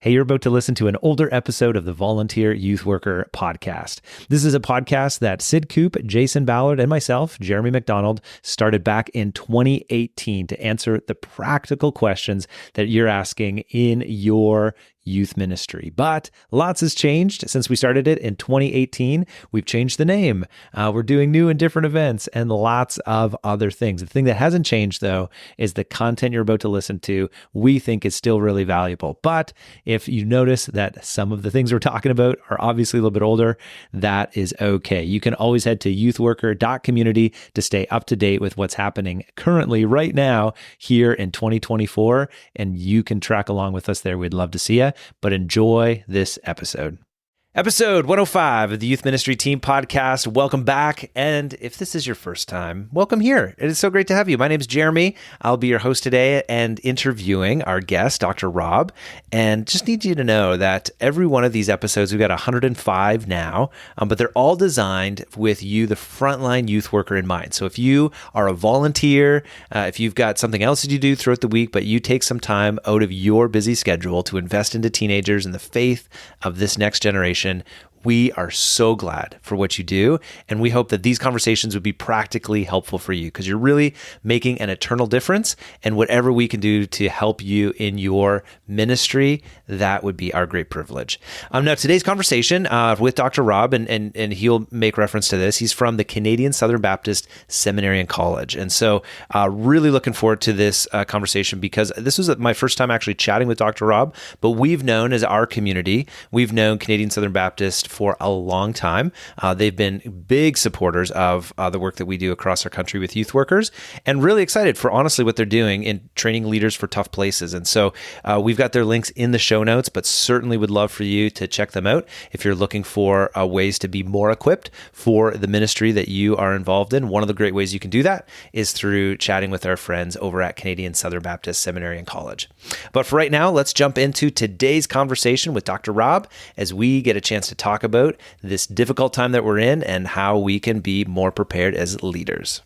Hey, you're about to listen to an older episode of the Volunteer Youth Worker podcast. This is a podcast that Sid Coop, Jason Ballard, and myself, Jeremy McDonald, started back in 2018 to answer the practical questions that you're asking in your youth ministry. But lots has changed since we started it in 2018. We've changed the name. We're doing new and different events and lots of other things. The thing that hasn't changed, though, is the content you're about to listen to, we think is still really valuable. But if you notice that some of the things we're talking about are obviously a little bit older, that is okay. You can always head to youthworker.community to stay up to date with what's happening currently right now here in 2024, and you can track along with us there. We'd love to see you. But enjoy this episode. Episode 105 of the Youth Ministry Team Podcast. Welcome back. And if this is your first time, welcome here. It is so great to have you. My name is Jeremy. I'll be your host today and interviewing our guest, Dr. Rob. And just need you to know that every one of these episodes, we've got 105 now, but they're all designed with you, the frontline youth worker, in mind. So if you are a volunteer, if you've got something else that you do throughout the week, but you take some time out of your busy schedule to invest into teenagers and the faith of this next generation, we are so glad for what you do, and we hope that these conversations would be practically helpful for you because you're really making an eternal difference, and whatever we can do to help you in your ministry, that would be our great privilege. Now, today's conversation with Dr. Rob, and he'll make reference to this, he's from the Canadian Southern Baptist Seminary and College, and so really looking forward to this conversation because this was my first time actually chatting with Dr. Rob, but we've known as our community, we've known Canadian Southern Baptist for a long time. They've been big supporters of the work that we do across our country with youth workers, and really excited for honestly what they're doing in training leaders for tough places. And so we've got their links in the show notes, but certainly would love for you to check them out if you're looking for ways to be more equipped for the ministry that you are involved in. One of the great ways you can do that is through chatting with our friends over at Canadian Southern Baptist Seminary and College. But for right now, let's jump into today's conversation with Dr. Rob as we get a chance to talk about this difficult time that we're in and how we can be more prepared as leaders.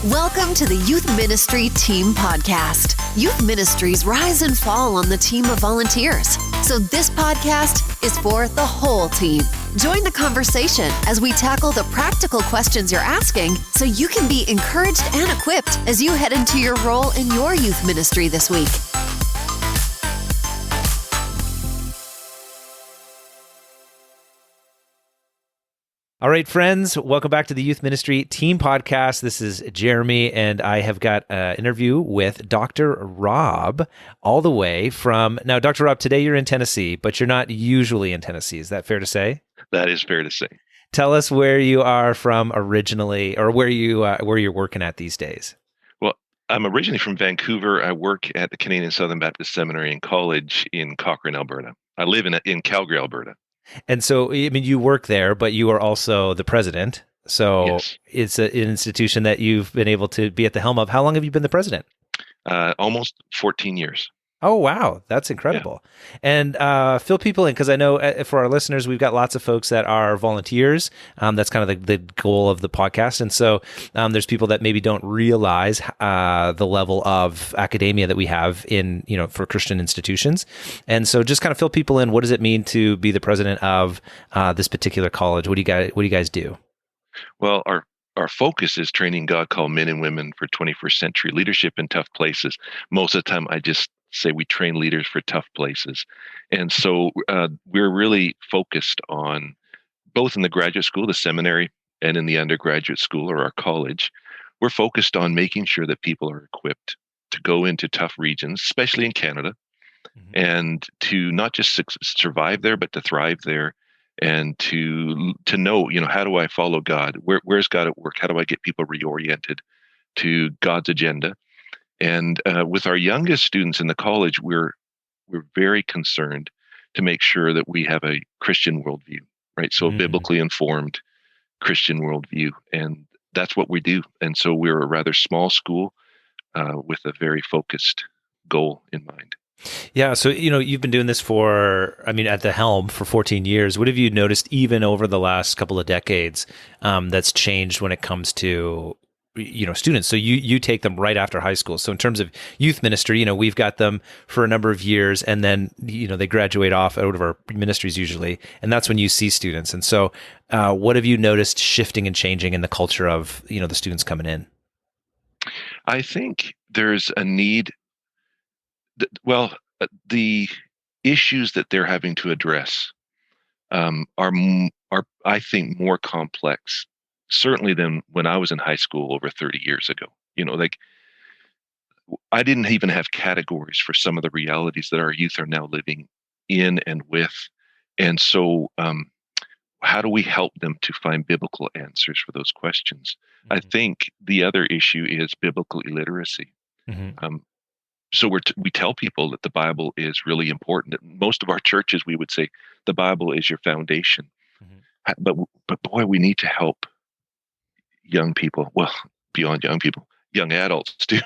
Welcome to the Youth Ministry Team Podcast. Youth ministries rise and fall on the team of volunteers. So this podcast is for the whole team. Join the conversation as we tackle the practical questions you're asking so you can be encouraged and equipped as you head into your role in your youth ministry this week. All right, friends, welcome back to the Youth Ministry Team Podcast. This is Jeremy, and I have got an interview with Dr. Rob all the way from... Now, Dr. Rob, today you're in Tennessee, but you're not usually in Tennessee. Is that fair to say? That is fair to say. Tell us where you are from originally, or where you're working at these days. Well, I'm originally from Vancouver. I work at the Canadian Southern Baptist Seminary and College in Cochrane, Alberta. I live in Calgary, Alberta. And so, I mean, you work there, but you are also the president. So yes. It's an institution that you've been able to be at the helm of. How long have you been the president? Almost 14 years. Oh, wow. That's incredible. Yeah. And fill people in, because I know for our listeners, we've got lots of folks that are volunteers. That's kind of the goal of the podcast. And so there's people that maybe don't realize the level of academia that we have in, for Christian institutions. And so just kind of fill people in. What does it mean to be the president of this particular college? What do you guys do? Well, our focus is training God-called men and women for 21st century leadership in tough places. Most of the time, I just say we train leaders for tough places. And so we're really focused on, both in the graduate school, the seminary, and in the undergraduate school or our college, we're focused on making sure that people are equipped to go into tough regions, especially in Canada, and to not just survive there, but to thrive there, and to know, how do I follow God? Where's God at work? How do I get people reoriented to God's agenda? And with our youngest students in the college, we're very concerned to make sure that we have a Christian worldview, right? So a biblically informed Christian worldview, and that's what we do. And so we're a rather small school with a very focused goal in mind. Yeah. So, you've been doing this at the helm for 14 years. What have you noticed even over the last couple of decades that's changed when it comes to students. So you take them right after high school. So in terms of youth ministry, we've got them for a number of years, and then they graduate off out of our ministries usually, and that's when you see students. And so, what have you noticed shifting and changing in the culture of the students coming in? I think there's a need. The issues that they're having to address are I think more complex, certainly than when I was in high school over 30 years ago. Like I didn't even have categories for some of the realities that our youth are now living in and with. And so, how do we help them to find biblical answers for those questions? I think the other issue is biblical illiteracy. Mm-hmm. So we tell people that the Bible is really important. At most of our churches, we would say the Bible is your foundation. Mm-hmm. But boy, we need to help young people. Well, beyond young people, young adults too.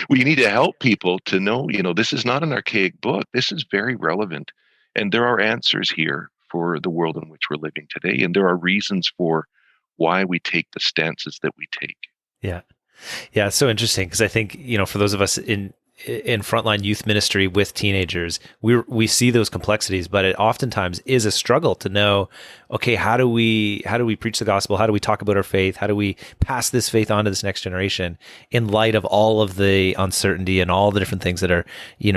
We need to help people to know, this is not an archaic book. This is very relevant, and there are answers here for the world in which we're living today, and there are reasons for why we take the stances that we take. Yeah. Yeah, it's so interesting because I think, for those of us in frontline youth ministry with teenagers, we see those complexities, but it oftentimes is a struggle to know, okay, how do we preach the gospel? How do we talk about our faith? How do we pass this faith on to this next generation in light of all of the uncertainty and all the different things that are,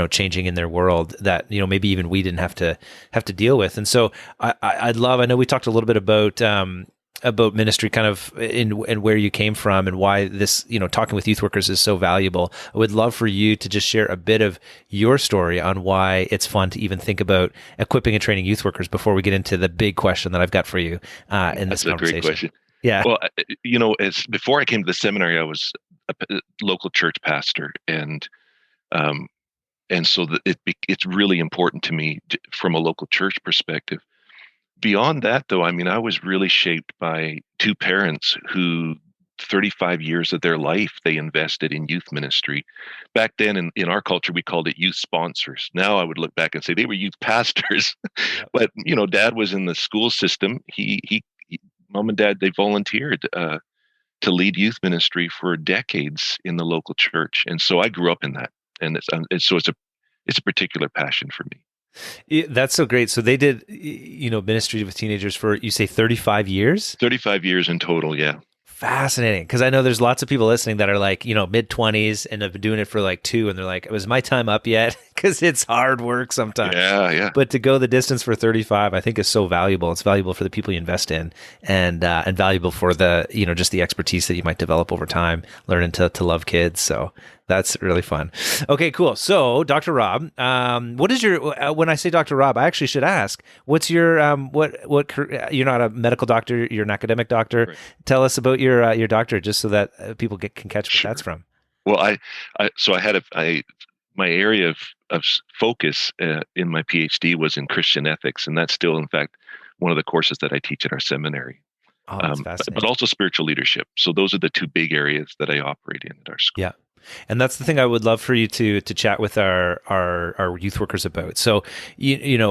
changing in their world that, maybe even we didn't have to deal with. And so I know we talked a little bit about ministry kind of and where you came from and why this, talking with youth workers is so valuable. I would love for you to just share a bit of your story on why it's fun to even think about equipping and training youth workers before we get into the big question that I've got for you in this conversation. That's a great question. Yeah. Well, as before I came to the seminary, I was a local church pastor, and so it's really important to me from a local church perspective. Beyond that, though, I was really shaped by two parents who 35 years of their life they invested in youth ministry. Back then in our culture, we called it youth sponsors. Now I would look back and say they were youth pastors. Yep. But, Dad was in the school system. Mom and Dad, they volunteered to lead youth ministry for decades in the local church. And so I grew up in that. And it's a particular passion for me. That's so great. So they did, ministry with teenagers for, you say 35 years? 35 years in total, yeah. Fascinating. Because I know there's lots of people listening that are like, mid-20s and have been doing it for like 2, and they're like, was my time up yet? Because it's hard work sometimes. Yeah. But to go the distance for 35, I think is so valuable. It's valuable for the people you invest in, and valuable for the, just the expertise that you might develop over time, learning to love kids. So that's really fun. Okay, cool. So Dr. Rob, what is your, when I say Dr. Rob, I actually should ask, what's your, you're not a medical doctor, you're an academic doctor. Right. Tell us about your doctorate, just so that people can catch what that's from. Well, my area of focus in my PhD was in Christian ethics, and that's still, in fact, one of the courses that I teach at our seminary. Oh, that's fascinating. But also spiritual leadership. So those are the two big areas that I operate in at our school. Yeah. And that's the thing I would love for you to chat with our youth workers about. So,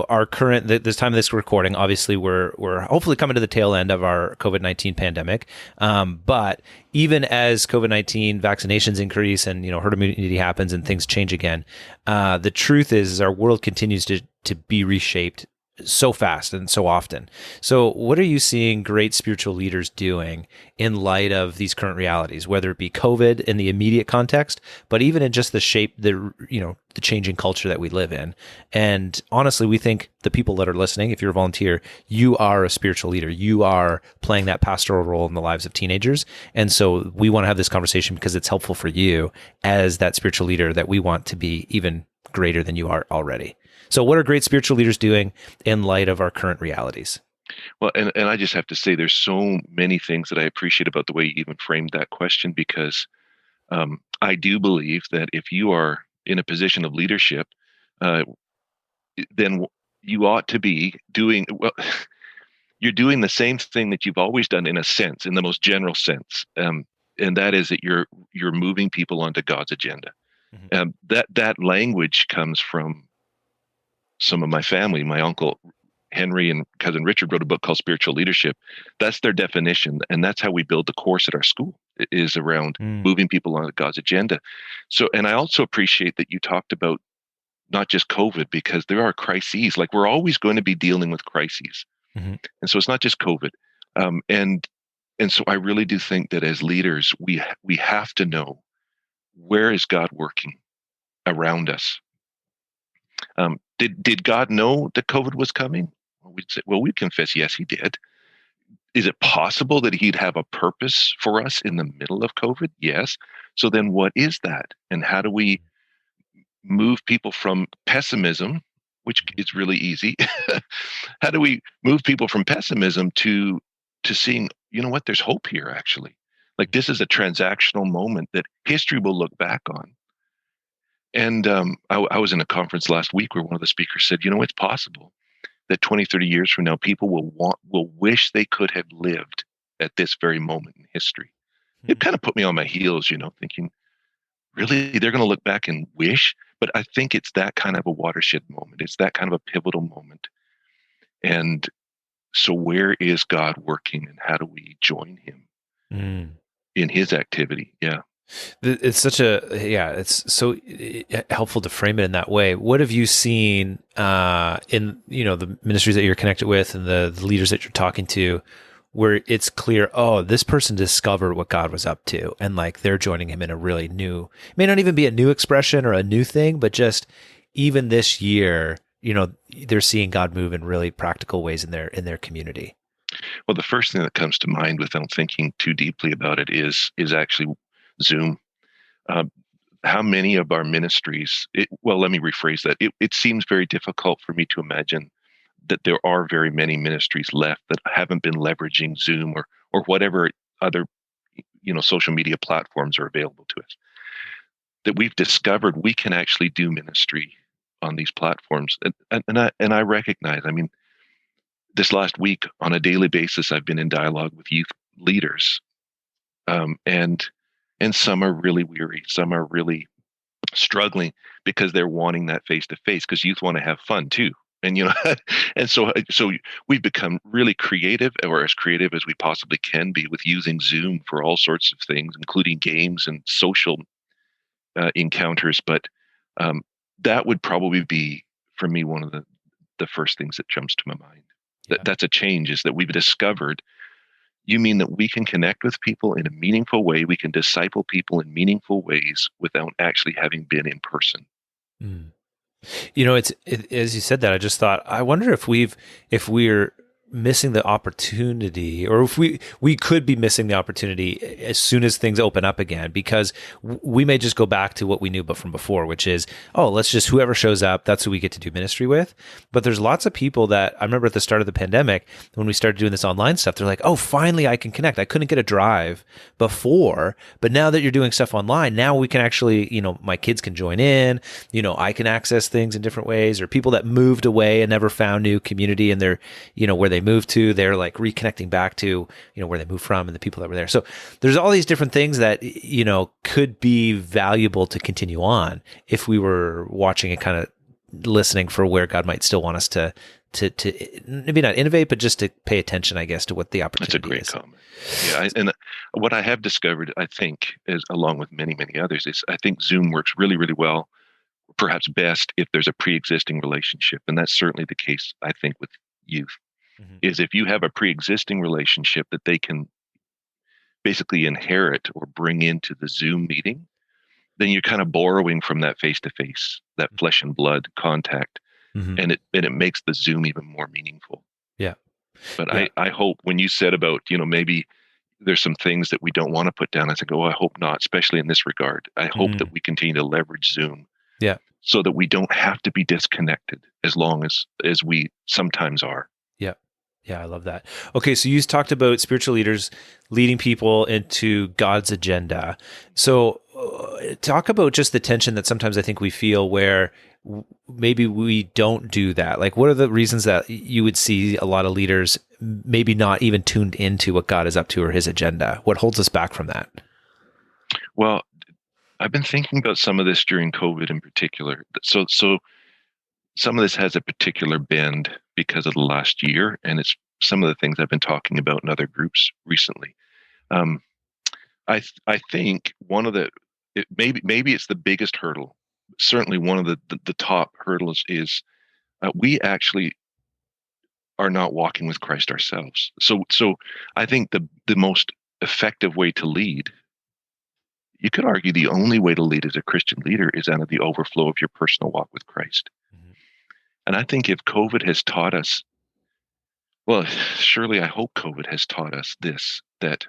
our current, this time of this recording, obviously we're hopefully coming to the tail end of our COVID-19 pandemic. But even as COVID-19 vaccinations increase and, herd immunity happens and things change again, the truth is our world continues to be reshaped so fast and so often. So what are you seeing great spiritual leaders doing in light of these current realities, whether it be COVID in the immediate context, but even in just the changing culture that we live in? And honestly, we think the people that are listening, if you're a volunteer, you are a spiritual leader. You are playing that pastoral role in the lives of teenagers. And so we want to have this conversation because it's helpful for you as that spiritual leader that we want to be even greater than you are already. So what are great spiritual leaders doing in light of our current realities? Well, and I just have to say there's so many things that I appreciate about the way you even framed that question, because I do believe that if you are in a position of leadership, then you ought to be doing, well, you're doing the same thing that you've always done in a sense, in the most general sense. And that is that you're moving people onto God's agenda. Mm-hmm. That language comes from some of my family. My uncle Henry and cousin Richard wrote a book called Spiritual Leadership. That's their definition, and that's how we build the course at our school. is around Mm. moving people on God's agenda. So, and I also appreciate that you talked about not just COVID, because there are crises. Like, we're always going to be dealing with crises, Mhm. and so it's not just COVID. And so I really do think that as leaders, we have to know, where is God working around us. Did God know that COVID was coming? Well, we'd say, well, we confess, yes, He did. Is it possible that He'd have a purpose for us in the middle of COVID? Yes. So then, what is that, and how do we move people from pessimism, which is really easy? How do we move people from pessimism to seeing, you know what, there's hope here, actually. Like, this is a transactional moment that history will look back on. And I was in a conference last week where one of the speakers said, you know, it's possible that 20, 30 years from now, people will wish they could have lived at this very moment in history. It kind of put me on my heels, thinking, really, they're going to look back and wish? But I think it's that kind of a watershed moment. It's that kind of a pivotal moment. And so, where is God working, and how do we join Him Mm. in His activity? Yeah. It's such it's so helpful to frame it in that way. What have you seen in the ministries that you're connected with and the leaders that you're talking to, where it's clear, oh, this person discovered what God was up to, and like they're joining Him in a really new, it may not even be a new expression or a new thing, but just even this year, they're seeing God move in really practical ways in their community. Well, the first thing that comes to mind without thinking too deeply about it is actually Zoom. Uh, how many of our ministries, well, let me rephrase that. It seems very difficult for me to imagine that there are very many ministries left that haven't been leveraging Zoom or whatever other social media platforms are available to us. That we've discovered we can actually do ministry on these platforms, and I recognize. I mean, this last week, on a daily basis, I've been in dialogue with youth leaders, and some are really weary, some are really struggling because they're wanting that face to face, because youth want to have fun too. And and so we've become really creative, or as creative as we possibly can be, with using Zoom for all sorts of things, including games and social encounters. But that would probably be, for me, one of the first things that jumps to my mind. Yeah. That's a change, is that we've discovered. You mean that we can connect with people in a meaningful way? We can disciple people in meaningful ways without actually having been in person. Mm. As you said that, I just thought, I wonder if we're missing the opportunity, or if we could be missing the opportunity as soon as things open up again, because we may just go back to what we knew but from before, which is, oh, let's just, whoever shows up, that's who we get to do ministry with. But there's lots of people that I remember at the start of the pandemic, when we started doing this online stuff, they're like, oh, finally I can connect. I couldn't get a drive before, but now that you're doing stuff online, now we can actually, my kids can join in, I can access things in different ways, or people that moved away and never found new community, and they're, where they moved to, they're like reconnecting back to, where they moved from and the people that were there. So there's all these different things that, could be valuable to continue on if we were watching and kind of listening for where God might still want us to maybe not innovate, but just to pay attention, I guess, to what the opportunity is. That's a great comment. Yeah. And what I have discovered, I think, is, along with many, many others, is I think Zoom works really, really well, perhaps best, if there's a pre-existing relationship. And that's certainly the case, I think, with youth. Mm-hmm. Is if you have a pre-existing relationship that they can basically inherit or bring into the Zoom meeting, then you're kind of borrowing from that face-to-face, that flesh and blood contact, Mm-hmm. and it makes the Zoom even more meaningful. Yeah. But Yeah. I hope, when you said about, maybe there's some things that we don't want to put down, I think, oh, I hope not, especially in this regard. I hope that we continue to leverage Zoom, Yeah. so that we don't have to be disconnected as long as we sometimes are. Yeah. Yeah, I love that. Okay, so you talked about spiritual leaders leading people into God's agenda. So talk about just the tension that sometimes I think we feel where maybe we don't do that. Like, what are the reasons that you would see a lot of leaders maybe not even tuned into what God is up to or His agenda? What holds us back from that? Well, I've been thinking about some of this during COVID in particular. So some of this has a particular bend because of the last year, and it's some of the things I've been talking about in other groups recently. I think one of maybe it's the biggest hurdle. Certainly, one of the top hurdles is we actually are not walking with Christ ourselves. So I think the most effective way to lead, you could argue the only way to lead as a Christian leader, is out of the overflow of your personal walk with Christ. Mhm. And I think if COVID has taught us, well, surely I hope COVID has taught us this, that,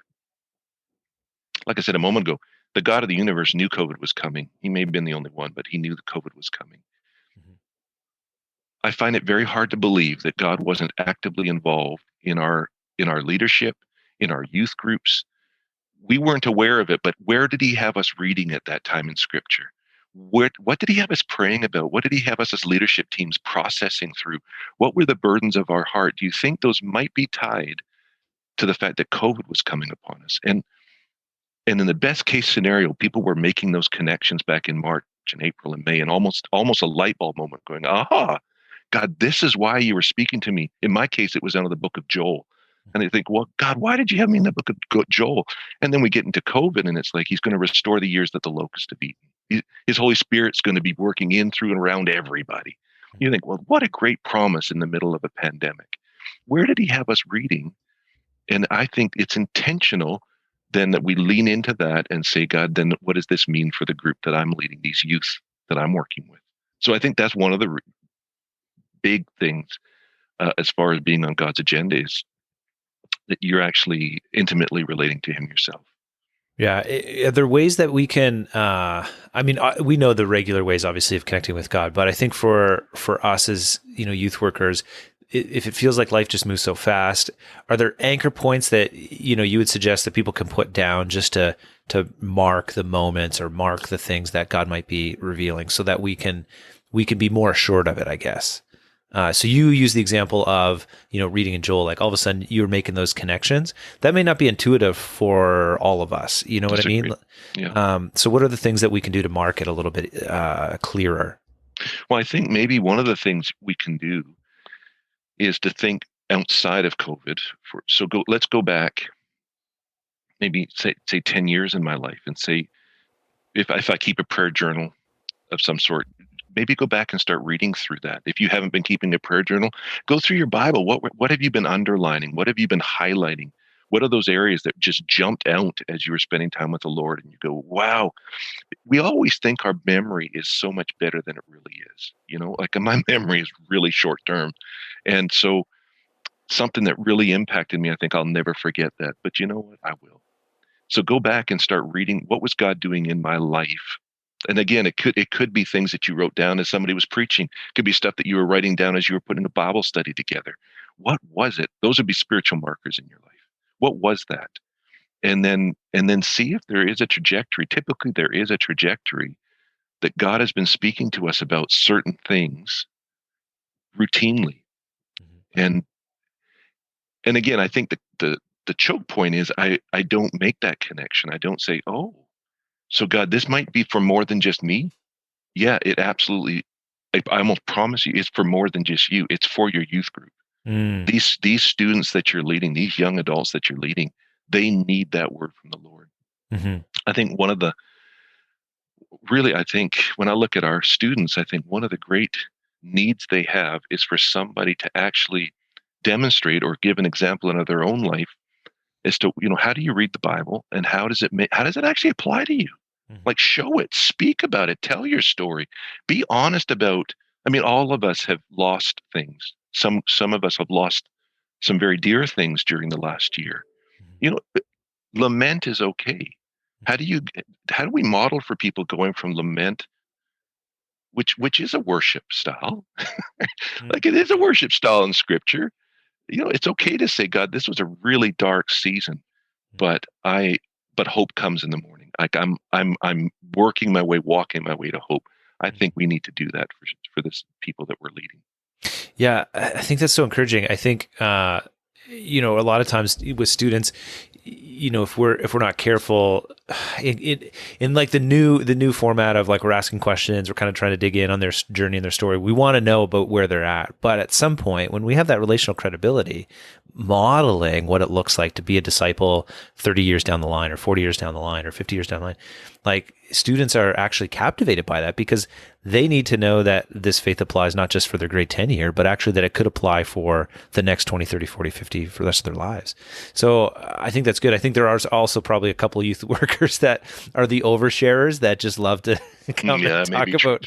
like I said a moment ago, the God of the universe knew COVID was coming. He may have been the only one, but he knew that COVID was coming. Mhm. I find it very hard to believe that God wasn't actively involved in our leadership, in our youth groups. We weren't aware of it, but where did he have us reading at that time in scripture? What did he have us praying about? What did he have us as leadership teams processing through? What were the burdens of our heart? Do you think those might be tied to the fact that COVID was coming upon us? And in the best case scenario, people were making those connections back in March and April and May, and almost a light bulb moment going, aha, God, this is why you were speaking to me. In my case, it was out of the book of Joel. And I think, well, God, why did you have me in the book of Joel? And then we get into COVID, and it's like he's going to restore the years that the locusts have eaten. His Holy Spirit's going to be working in, through, and around everybody. You think, well, what a great promise in the middle of a pandemic. Where did he have us reading? And I think it's intentional then that we lean into that and say, God, then what does this mean for the group that I'm leading, these youth that I'm working with? So I think that's one of the big things as far as being on God's agenda, is that you're actually intimately relating to him yourself. Yeah. Are there ways that we can, we know the regular ways, obviously, of connecting with God, but I think for us as, youth workers, if it feels like life just moves so fast, are there anchor points that, you would suggest that people can put down just to mark the moments or mark the things that God might be revealing, so that we can be more assured of it, I guess? So you use the example of, reading in Joel, like all of a sudden you're making those connections. That may not be intuitive for all of us. You know what I mean? Yeah. So what are the things that we can do to mark it a little bit clearer? Well, I think maybe one of the things we can do is to think outside of COVID. Let's go back maybe say 10 years in my life, and say, if I keep a prayer journal of some sort, maybe go back and start reading through that. If you haven't been keeping a prayer journal, go through your Bible. What have you been underlining? What have you been highlighting? What are those areas that just jumped out as you were spending time with the Lord, and you go, wow? We always think our memory is so much better than it really is. Like my memory is really short term. And so something that really impacted me, I think I'll never forget that. But you know what? I will. So go back and start reading, what was God doing in my life? And again, it could be things that you wrote down as somebody was preaching. It could be stuff that you were writing down as you were putting a Bible study together. What was it? Those would be spiritual markers in your life. What was that? And then see if there is a trajectory. Typically, there is a trajectory that God has been speaking to us about certain things routinely. And again, I think the choke point is I don't make that connection. I don't say, oh, so God, this might be for more than just me. Yeah, it absolutely, I almost promise you, it's for more than just you. It's for your youth group. These students that you're leading, these young adults that you're leading, they need that word from the Lord. Mm-hmm. I think I think when I look at our students, I think one of the great needs they have is for somebody to actually demonstrate or give an example in their own life as to, how do you read the Bible, and how does it actually apply to you? Like, show it, speak about it, tell your story, be honest about. All of us have lost things. Some of us have lost some very dear things during the last year. Lament is okay. How do we model for people going from lament, which is a worship style, like it is a worship style in Scripture. It's okay to say, God, this was a really dark season, but hope comes in the morning. Like I'm walking my way to hope. I think we need to do that for this people that we're leading. Yeah, I think that's so encouraging. I think a lot of times with students, if we're not careful in like the new format of, like, we're asking questions, we're kind of trying to dig in on their journey and their story. We want to know about where they're at. But at some point, when we have that relational credibility, modeling what it looks like to be a disciple 30 years down the line or 40 years down the line or 50 years down the line, like students are actually captivated by that because they need to know that this faith applies not just for their grade 10 year, but actually that it could apply for the next 20, 30, 40, 50 for the rest of their lives. So I think that's good. I think there are also probably a couple of youth workers that are the oversharers that just love to come and talk about.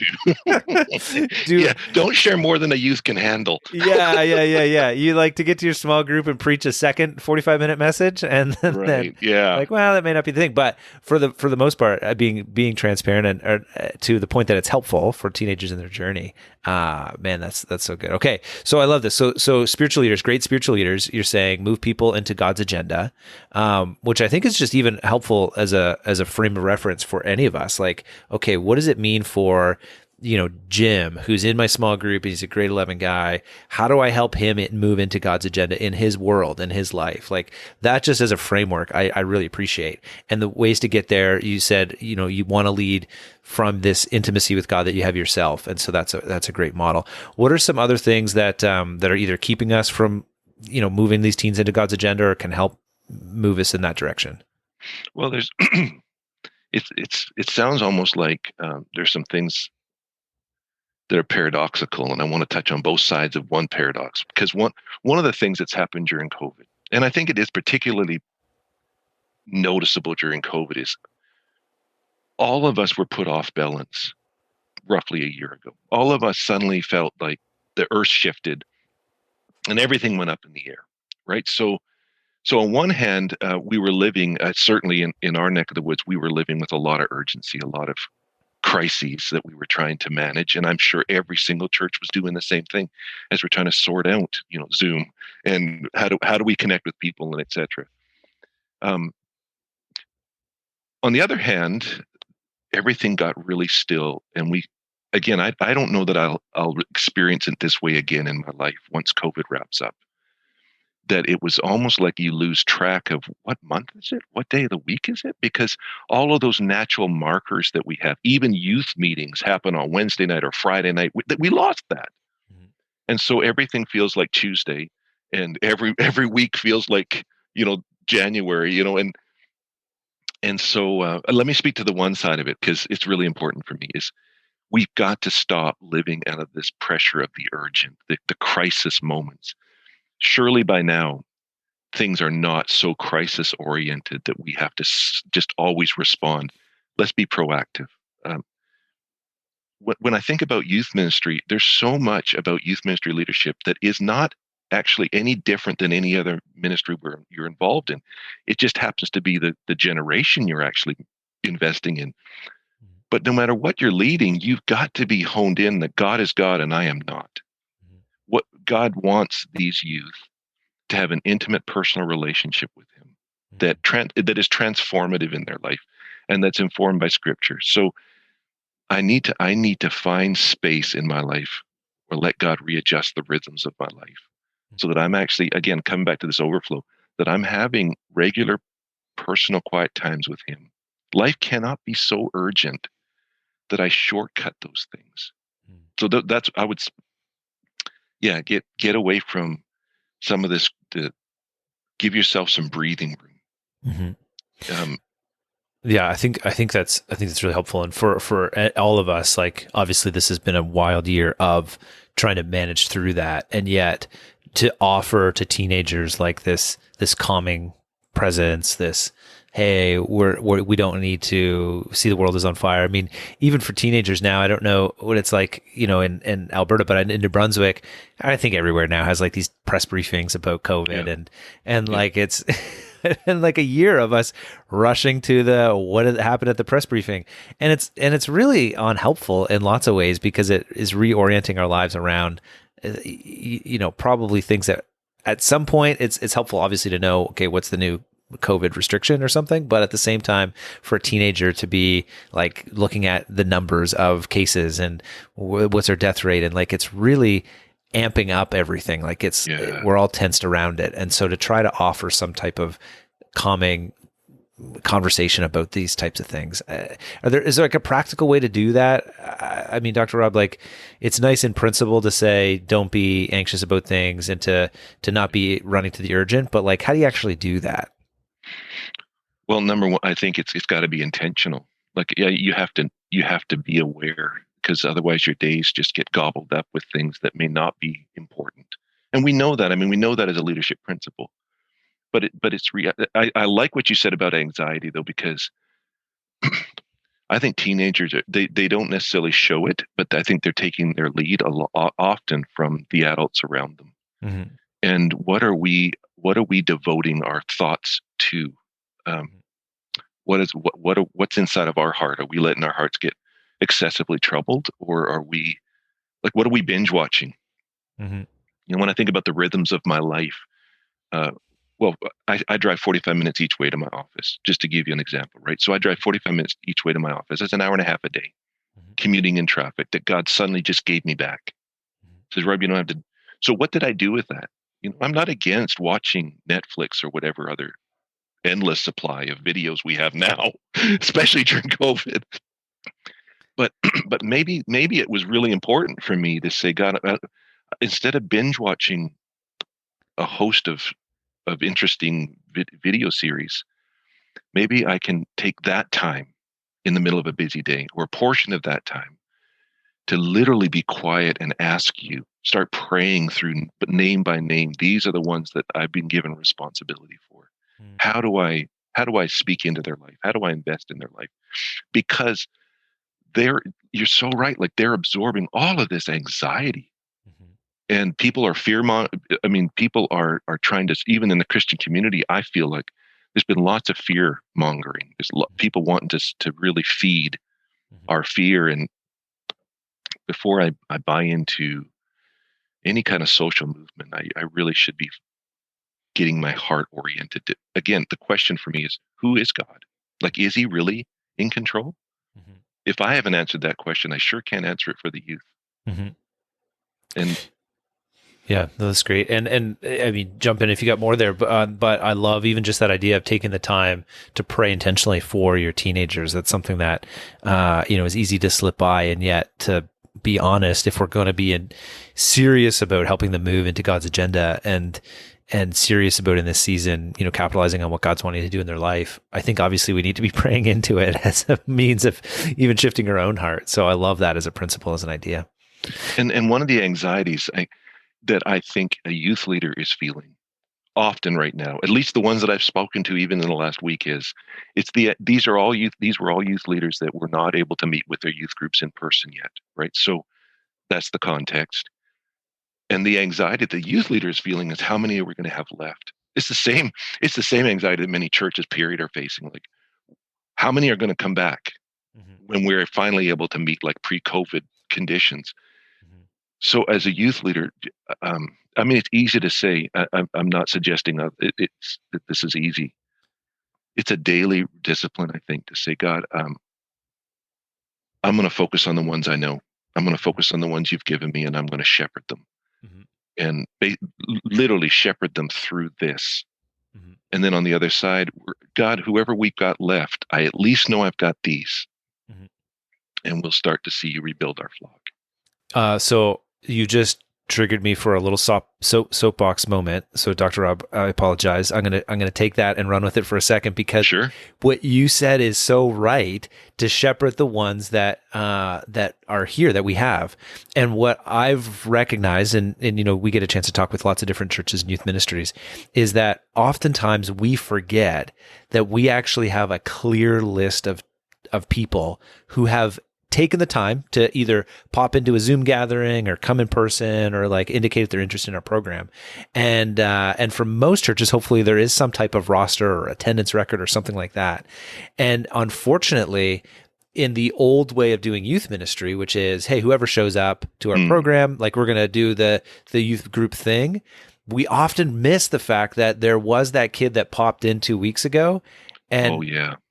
Don't share more than a youth can handle. Yeah. You like to get to your small group and preach a second 45-minute message, and then like, well, that may not be the thing. But for the most part, being transparent and to the point that it's helpful for teenagers in their journey. Man, that's so good. Okay, so I love this. So spiritual leaders, great spiritual leaders, you're saying move people into God's agenda, which I think is just even helpful as a frame of reference for any of us. Like, okay, what does it mean for Jim, who's in my small group, he's a grade 11 guy. How do I help him move into God's agenda in his world, in his life? Like that just as a framework, I really appreciate. And the ways to get there, you said, you want to lead from this intimacy with God that you have yourself. And so that's a great model. What are some other things that are either keeping us from, moving these teens into God's agenda or can help move us in that direction? Well, there's, it sounds almost like there's some things that are paradoxical, and I want to touch on both sides of one paradox, because one of the things that's happened during COVID, and I think it is particularly noticeable during COVID, is all of us were put off balance roughly a year ago. All of us suddenly felt like the earth shifted and everything went up in the air, right? So on one hand, we were living, certainly in our neck of the woods, we were living with a lot of urgency, a lot of crises that we were trying to manage. And I'm sure every single church was doing the same thing as we're trying to sort out, Zoom and how do we connect with people and et cetera. On the other hand, everything got really still. And I don't know that I'll experience it this way again in my life once COVID wraps up. That it was almost like you lose track of what month is it? What day of the week is it? Because all of those natural markers that we have, even youth meetings happen on Wednesday night or Friday night, we lost that. Mm-hmm. And so everything feels like Tuesday, and every week feels like, January, and so let me speak to the one side of it, because it's really important for me, is we've got to stop living out of this pressure of the urgent, the crisis moments. Surely by now, things are not so crisis oriented that we have to just always respond. Let's be proactive. When I think about youth ministry, there's so much about youth ministry leadership that is not actually any different than any other ministry where you're involved in. It just happens to be the generation you're actually investing in. But no matter what you're leading, you've got to be honed in that God is God and I am not. What God wants these youth to have an intimate personal relationship with him that is transformative in their life and that's informed by scripture. So I need to find space in my life or let God readjust the rhythms of my life so that I'm actually, again, coming back to this overflow, that I'm having regular personal quiet times with him. Life cannot be so urgent that I shortcut those things. So that's, I would, get away from some of this, give yourself some breathing room. Mm-hmm. I think that's really helpful. And for all of us, like, obviously this has been a wild year of trying to manage through that. And yet to offer to teenagers like this calming presence, this, hey, we don't need to see the world is on fire. I mean, even for teenagers now, I don't know what it's like, in Alberta, but in New Brunswick, I think everywhere now has like these press briefings about COVID and like it's and like a year of us rushing to what happened at the press briefing. And it's really unhelpful in lots of ways because it is reorienting our lives around, probably things that at some point it's helpful obviously to know, okay, what's the new COVID restriction or something, but at the same time for a teenager to be like looking at the numbers of cases and what's their death rate, and like it's really amping up everything, like we're all tensed around it. And so to try to offer some type of calming conversation about these types of things. Is there like a practical way to do that? I mean, Dr. Rob, like, it's nice in principle to say don't be anxious about things and to not be running to the urgent, but like, how do you actually do that? Well, number one, I think it's got to be intentional. Like, yeah, you have to be aware, because otherwise your days just get gobbled up with things that may not be important. And we know that. I mean, we know that as a leadership principle. But it's I like what you said about anxiety, though, because I think teenagers they don't necessarily show it, but I think they're taking their lead often from the adults around them. Mm-hmm. And what are we devoting our thoughts to? What's inside of our heart? Are we letting our hearts get excessively troubled, or are we what are we binge watching? Mm-hmm. You know, when I think about the rhythms of my life, I drive 45 minutes each way to my office, just to give you an example, right? So I drive 45 minutes each way to my office. That's an hour and a half a day, commuting in traffic that God suddenly just gave me back. Says, Rob, you don't have to. So what did I do with that? You know, I'm not against watching Netflix or whatever other endless supply of videos we have now, especially during COVID. But maybe it was really important for me to say, God, instead of binge watching a host of interesting video series, maybe I can take that time in the middle of a busy day, or a portion of that time, to literally be quiet and ask you, start praying through name by name. These are the ones that I've been given responsibility for. How do I speak into their life? How do I invest in their life? Because you're so right. Like, they're absorbing all of this anxiety. And people are people are trying to, even in the Christian community, I feel like there's been lots of fear mongering. There's people wanting to really feed our fear. And before I buy into any kind of social movement, I really should be getting my heart oriented. Again, the question for me is, who is God? Like, is he really in control? If I haven't answered that question, I sure can't answer it for the youth. And yeah, that's great. And I mean, jump in if you got more there, but I love even just that idea of taking the time to pray intentionally for your teenagers. That's something that, is easy to slip by, and yet, to be honest, if we're going to be serious about helping them move into God's agenda and serious about in this season, capitalizing on what God's wanting to do in their life, I think obviously we need to be praying into it as a means of even shifting our own heart. So I love that as a principle, as an idea. And one of the anxieties that I think a youth leader is feeling often right now, at least the ones that I've spoken to even in the last week, these were all youth leaders that were not able to meet with their youth groups in person yet, right? So that's the context. And the anxiety that the youth leader is feeling is, how many are we going to have left? It's the same anxiety that many churches, period, are facing. Like, how many are going to come back when we're finally able to meet like pre-COVID conditions? So as a youth leader, it's easy to say. I'm not suggesting that this is easy. It's a daily discipline, I think, to say, God, I'm going to focus on the ones I know. I'm going to focus on the ones you've given me, and I'm going to shepherd them, and literally shepherd them through this. And then on the other side, God, whoever we've got left, I at least know I've got these, and we'll start to see you rebuild our flock. So you just triggered me for a little soapbox moment. So Dr. Rob, I apologize. I'm gonna take that and run with it for a second, because what you said is so right, to shepherd the ones that are here, that we have. And what I've recognized, and we get a chance to talk with lots of different churches and youth ministries, is that oftentimes we forget that we actually have a clear list of people who have taken the time to either pop into a Zoom gathering or come in person, or like indicate their interest in our program. And for most churches, hopefully there is some type of roster or attendance record or something like that. And unfortunately, in the old way of doing youth ministry, which is, hey, whoever shows up to our program, like, we're going to do the youth group thing, we often miss the fact that there was that kid that popped in 2 weeks ago.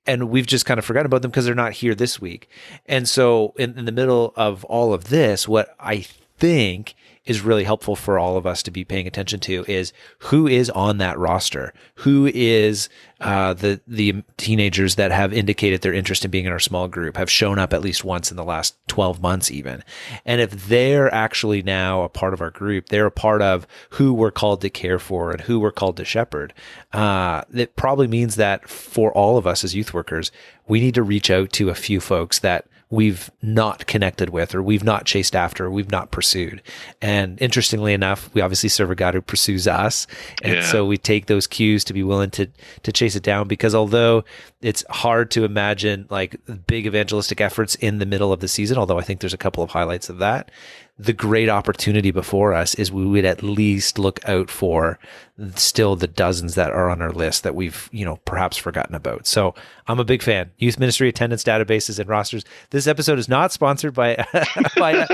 And we've just kind of forgotten about them because they're not here this week. And so in the middle of all of this, what I think is really helpful for all of us to be paying attention to is who is on that roster, who is the teenagers that have indicated their interest in being in our small group, have shown up at least once in the last 12 months even. And if they're actually now a part of our group, they're a part of who we're called to care for and who we're called to shepherd. It probably means that for all of us as youth workers, we need to reach out to a few folks that we've not connected with, or we've not chased after, or we've not pursued. And interestingly enough, we obviously serve a God who pursues us. And so we take those cues to be willing to chase it down, because although it's hard to imagine like big evangelistic efforts in the middle of the season, although I think there's a couple of highlights of that, the great opportunity before us is we would at least look out for still the dozens that are on our list that we've, perhaps forgotten about. So I'm a big fan. Youth ministry attendance databases and rosters. This episode is not sponsored by by a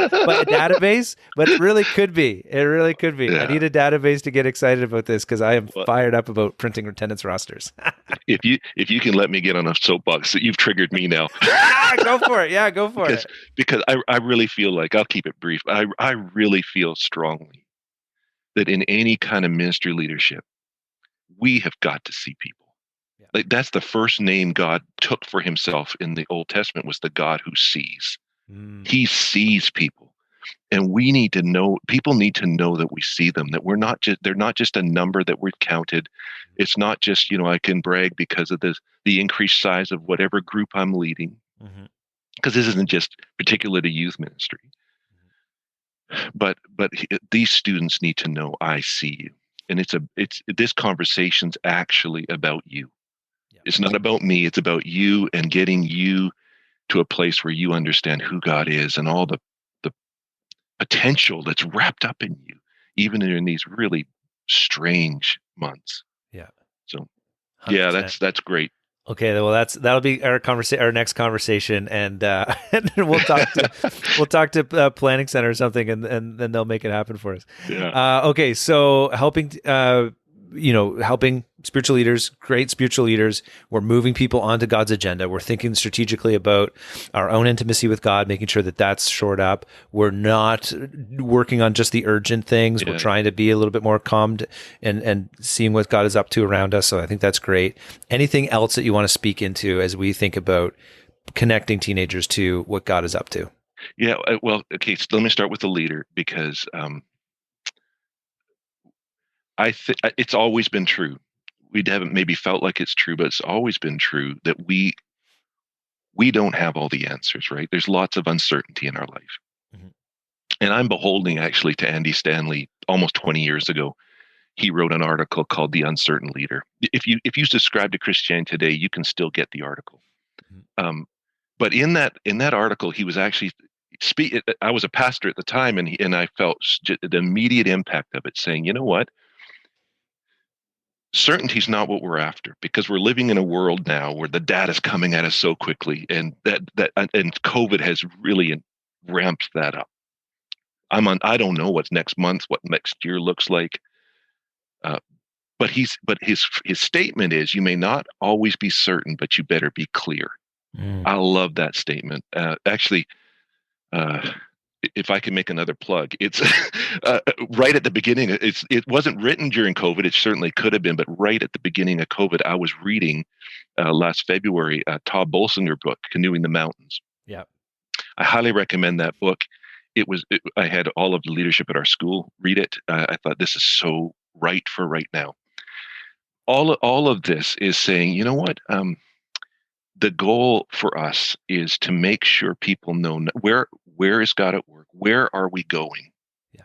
database, but it really could be. It really could be. Yeah. I need a database to get excited about this, because I am fired up about printing attendance rosters. If you can let me get on a soapbox, you've triggered me now. Go for it. Yeah, go for it. Because I really feel like, I'll keep it brief. I really feel strongly that in any kind of ministry leadership, we have got to see people. Yeah. Like, that's the first name God took for himself in the Old Testament, was the God who sees. He sees people. And we need to know, people need to know that we see them, that they're not just a number that we're counted. It's not just, I can brag because of the increased size of whatever group I'm leading. Because this isn't just particular to youth ministry. But these students need to know I see you. And this conversation's actually about you. Yeah. It's not about me, it's about you, and getting you to a place where you understand who God is and all the potential that's wrapped up in you, even in these really strange months. Yeah. So 100%. Yeah, that's great. Okay, well that'll be our next conversation, and we'll talk to Planning Center or something, and then they'll make it happen for us. Yeah. Okay, so helping spiritual leaders, great spiritual leaders. We're moving people onto God's agenda. We're thinking strategically about our own intimacy with God, making sure that that's shored up. We're not working on just the urgent things. Yeah. We're trying to be a little bit more calmed and seeing what God is up to around us. So I think that's great. Anything else that you want to speak into as we think about connecting teenagers to what God is up to? Yeah, well, okay, so let me start with the leader, because it's always been true. We haven't maybe felt like it's true, but it's always been true that we don't have all the answers, right? There's lots of uncertainty in our life. Mm-hmm. And I'm beholding actually to Andy Stanley almost 20 years ago. He wrote an article called The Uncertain Leader. If you subscribe to Christianity Today, you can still get the article. Mm-hmm. But in that article, he was actually I was a pastor at the time, and I felt the immediate impact of it, saying, you know what? Certainty is not what we're after, because we're living in a world now where the data is coming at us so quickly, and and COVID has really ramped that up. I don't know what's next month, what next year looks like. But his statement is, you may not always be certain, but you better be clear. I love that statement. Actually, if I can make another plug, it's right at the beginning. It wasn't written during COVID. It certainly could have been, but right at the beginning of COVID, I was reading last February Todd Bolsinger book, Canoeing the Mountains. Yeah, I highly recommend that book. I had all of the leadership at our school read it. I thought, this is so right for right now. All of this is saying, you know what? The goal for us is to make sure people know where is God at work? Where are we going? Yeah.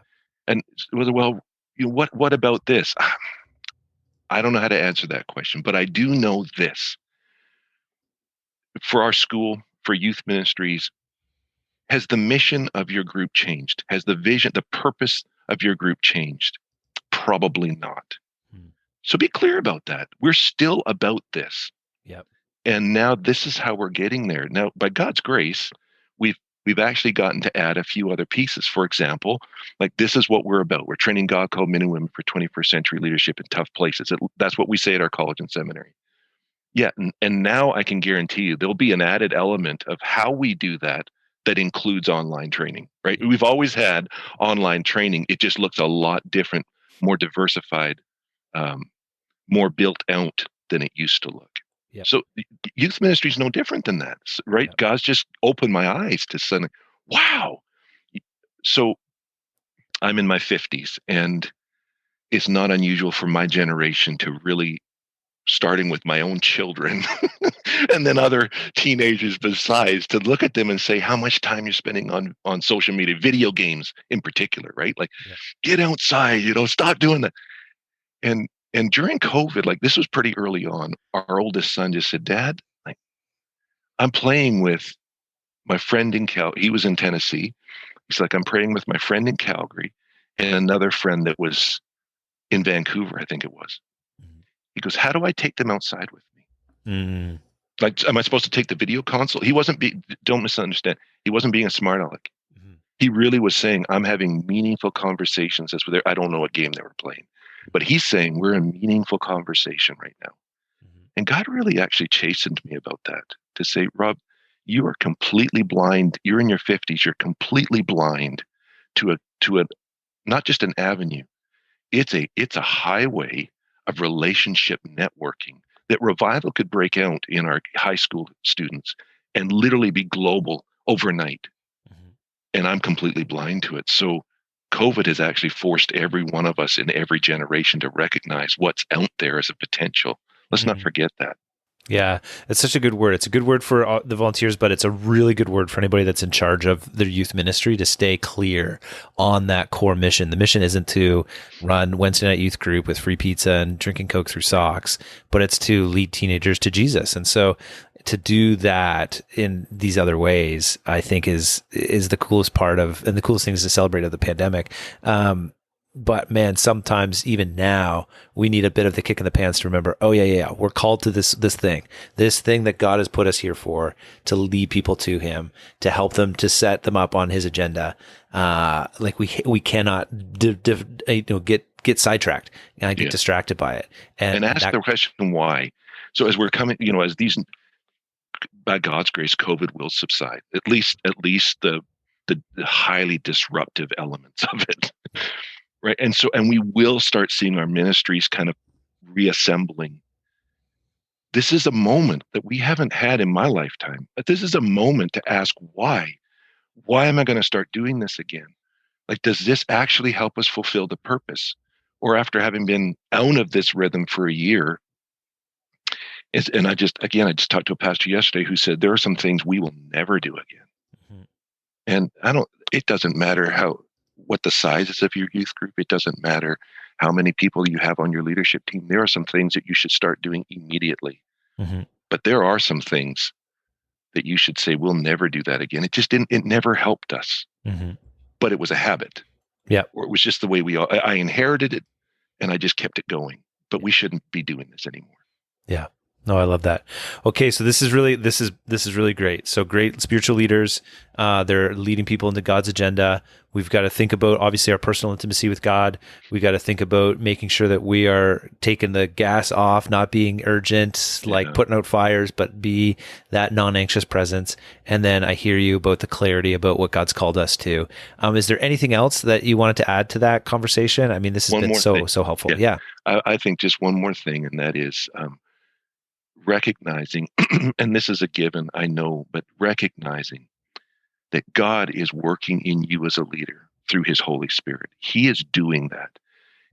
And well, what about this? I don't know how to answer that question, but I do know this. For our school, for youth ministries, has the mission of your group changed? Has the vision, the purpose of your group changed? Probably not. So be clear about that. We're still about this. Yep. And now this is how we're getting there. Now, by God's grace, we've actually gotten to add a few other pieces. For example, like, this is what we're about. We're training God-called men and women for 21st century leadership in tough places. That's what we say at our college and seminary. Yeah, and now I can guarantee you there'll be an added element of how we do that that includes online training, right? We've always had online training. It just looks a lot different, more diversified, more built out than it used to look. Yep. So youth ministry is no different than that, right? Yep. God's just opened my eyes to something. Wow. So I'm in my 50s, and it's not unusual for my generation to really, starting with my own children and then other teenagers besides, to look at them and say how much time you're spending on social media, video games in particular, right? Like, get outside, stop doing that. And during COVID, like, this was pretty early on, our oldest son just said, Dad, like, I'm playing with my friend in he was in Tennessee. He's like, I'm praying with my friend in Calgary and another friend that was in Vancouver, I think it was. He goes, how do I take them outside with me? Like, am I supposed to take the video console? He wasn't don't misunderstand. He wasn't being a smart aleck. He really was saying, I'm having meaningful conversations. I don't know what game they were playing, but he's saying we're in meaningful conversation right now. And God really actually chastened me about that, to say, Rob, you are completely blind. You're in your 50s. You're completely blind to a not just an avenue. It's a highway of relationship networking that revival could break out in our high school students and literally be global overnight. And I'm completely blind to it. So COVID has actually forced every one of us in every generation to recognize what's out there as a potential. Let's not forget that. Yeah, it's such a good word. It's a good word for the volunteers, but it's a really good word for anybody that's in charge of their youth ministry to stay clear on that core mission. The mission isn't to run Wednesday night youth group with free pizza and drinking Coke through socks, but it's to lead teenagers to Jesus. And so to do that in these other ways, I think is the coolest part of, and the coolest things to celebrate of the pandemic. But man, sometimes even now we need a bit of the kick in the pants to remember, oh yeah, we're called to this thing that God has put us here for, to lead people to Him, to help them, to set them up on His agenda. Like we cannot get sidetracked and get distracted by it, and ask the question why. So as we're coming, as these, by God's grace, COVID will subside. At least the highly disruptive elements of it. Right. And we will start seeing our ministries kind of reassembling. This is a moment that we haven't had in my lifetime, but this is a moment to ask why. Why am I going to start doing this again? Like, does this actually help us fulfill the purpose? Or after having been out of this rhythm for a year, and I just talked to a pastor yesterday who said there are some things we will never do again. And it doesn't matter what the size is of your youth group. It doesn't matter how many people you have on your leadership team. There are some things that you should start doing immediately. But there are some things that you should say, we'll never do that again. It never helped us, but it was a habit. Yeah. Or it was just the way I inherited it and I just kept it going, but we shouldn't be doing this anymore. Yeah. No, I love that. Okay, so this is really great. So great spiritual leaders, they're leading people into God's agenda. We've got to think about, obviously, our personal intimacy with God. We got to think about making sure that we are taking the gas off, not being urgent, like putting out fires, but be that non-anxious presence. And then I hear you about the clarity about what God's called us to. Is there anything else that you wanted to add to that conversation? I mean, this has been so helpful. Yeah. I think just one more thing, and that is recognizing, and this is a given, I know, but recognizing that God is working in you as a leader through His Holy Spirit. He is doing that.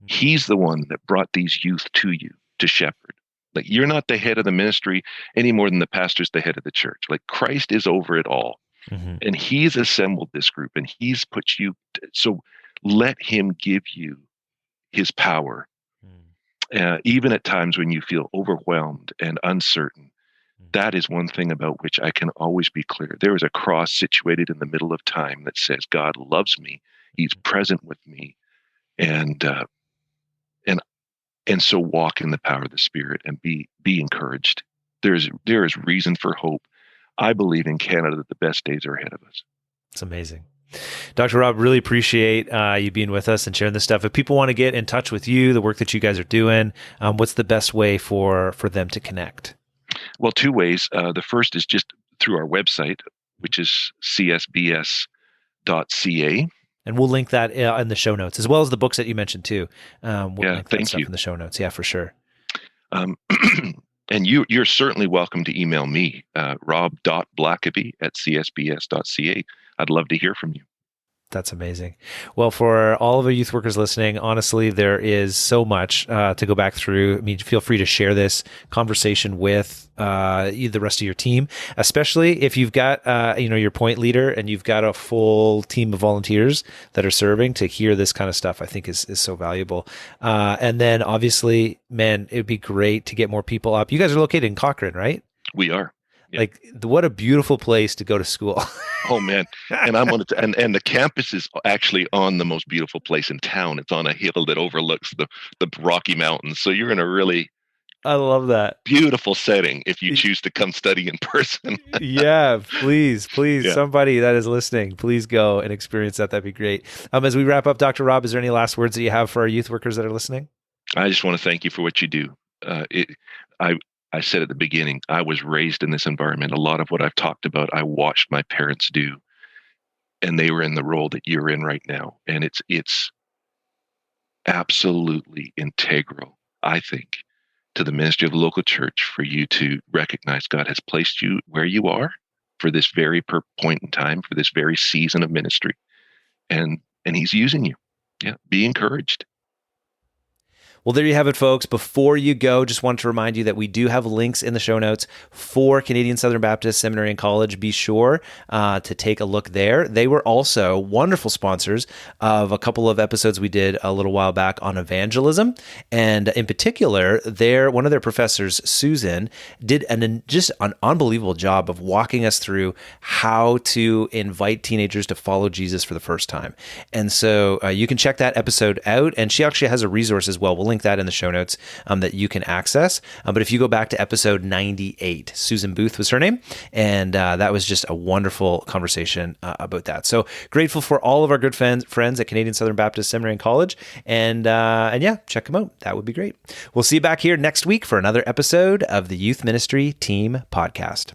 He's the one that brought these youth to you to shepherd. Like, you're not the head of the ministry any more than the pastor's the head of the church. Like, Christ is over it all. And He's assembled this group and He's put you. So let Him give you His power. Even at times when you feel overwhelmed and uncertain, that is one thing about which I can always be clear. There is a cross situated in the middle of time that says God loves me. He's present with me. And so walk in the power of the Spirit and be encouraged. There is reason for hope. I believe in Canada that the best days are ahead of us. It's amazing. Dr. Rob, really appreciate you being with us and sharing this stuff. If people want to get in touch with you, the work that you guys are doing, what's the best way for them to connect? Well, two ways. The first is just through our website, which is csbs.ca. And we'll link that in the show notes, as well as the books that you mentioned too. We'll link that thank stuff you. in the show notes. Yeah, for sure. And you're certainly welcome to email me, rob.blackaby@csbs.ca. I'd love to hear from you. That's amazing. Well, for all of the youth workers listening, honestly, there is so much to go back through. I mean, feel free to share this conversation with the rest of your team, especially if you've got your point leader and you've got a full team of volunteers that are serving. To hear this kind of stuff, I think is so valuable. And then obviously, man, it would be great to get more people up. You guys are located in Cochrane, right? We are. Yeah. Like, what a beautiful place to go to school. Oh man. And I'm on it, and the campus is actually on the most beautiful place in town. It's on a hill that overlooks the Rocky Mountains. So you're in a really I love that. beautiful setting if you choose to come study in person. Yeah, please, Yeah. somebody that is listening, please go and experience that. That'd be great. As we wrap up, Dr. Rob, is there any last words that you have for our youth workers that are listening? I just want to thank you for what you do. I said at the beginning, I was raised in this environment. A lot of what I've talked about, I watched my parents do, and they were in the role that you're in right now. And it's absolutely integral, I think, to the ministry of the local church for you to recognize God has placed you where you are for this very point in time, for this very season of ministry. And he's using you. Yeah. Be encouraged. Well, there you have it, folks. Before you go, just wanted to remind you that we do have links in the show notes for Canadian Southern Baptist Seminary and College. Be sure to take a look there. They were also wonderful sponsors of a couple of episodes we did a little while back on evangelism. And in particular, one of their professors, Susan, did just an unbelievable job of walking us through how to invite teenagers to follow Jesus for the first time. And so you can check that episode out. And she actually has a resource as well. We'll link that in the show notes that you can access. But if you go back to episode 98, Susan Booth was her name. And that was just a wonderful conversation about that. So grateful for all of our good friends at Canadian Southern Baptist Seminary and College. And yeah, check them out. That would be great. We'll see you back here next week for another episode of the Youth Ministry Team Podcast.